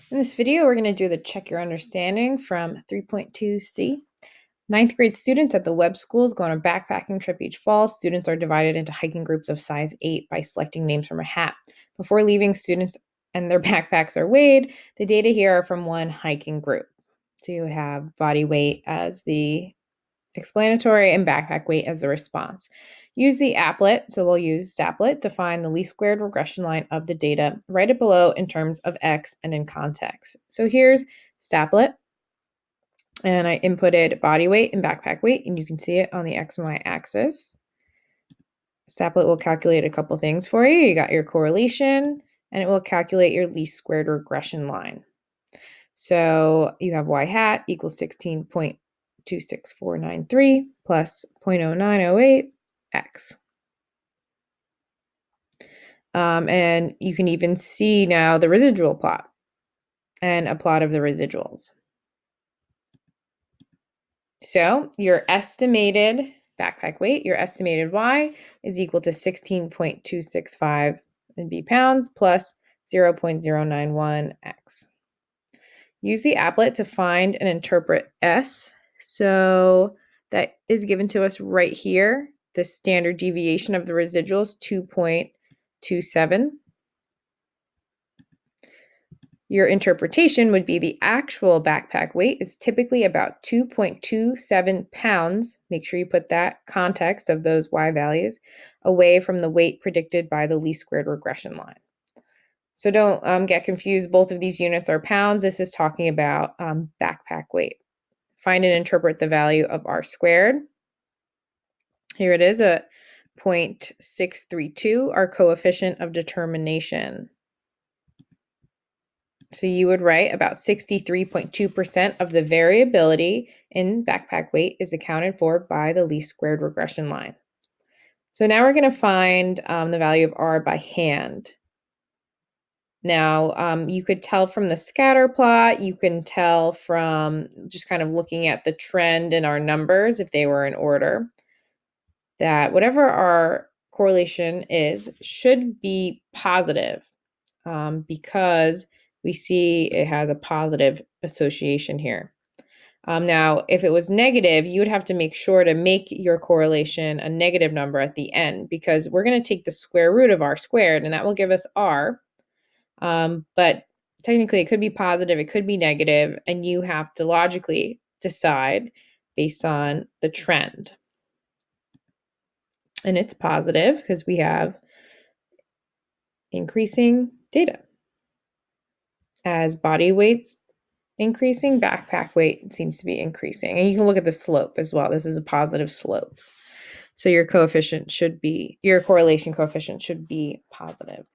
In this video, we're going to do the Check Your Understanding from 3.2C. Ninth grade students at the Webb schools go on a backpacking trip each fall. Students are divided into hiking groups of size 8 by selecting names from a hat. Before leaving, students and their backpacks are weighed. The data here are from one hiking group. So you have body weight as the explanatory and backpack weight as the response. Use the applet, so we'll use Staplet to find the least squared regression line of the data. Write it below in terms of X and in context. So here's Staplet, and I inputted body weight and backpack weight, and you can see it on the X and Y axis. Staplet will calculate a couple things for you. You got your correlation, and it will calculate your least squared regression line. So you have Y hat equals 16.26493 plus 0.0908 X. And you can even see now the residual plot and a plot of the residuals. So your estimated backpack weight, your estimated Y, is equal to 16.265 in B pounds plus 0.091 X. Use the applet to find and interpret S. So that is given to us right here. The standard deviation of the residuals, 2.27. Your interpretation would be the actual backpack weight is typically about 2.27 pounds. Make sure you put that context of those Y values away from the weight predicted by the least squared regression line. So don't get confused. Both of these units are pounds. This is talking about backpack weight. Find and interpret the value of R squared. Here it is at 0.632, our coefficient of determination. So you would write about 63.2% of the variability in backpack weight is accounted for by the least squared regression line. So now we're going to find the value of R by hand. Now, you could tell from the scatter plot, you can tell from just kind of looking at the trend in our numbers, if they were in order, that whatever our correlation is should be positive because we see it has a positive association here. Now, if it was negative, you would have to make sure to make your correlation a negative number at the end because we're going to take the square root of R squared, and that will give us R. But technically, it could be positive, it could be negative, and you have to logically decide based on the trend. And it's positive because we have increasing data. As body weight's increasing, backpack weight seems to be increasing. And you can look at the slope as well. This is a positive slope. So your correlation coefficient should be positive.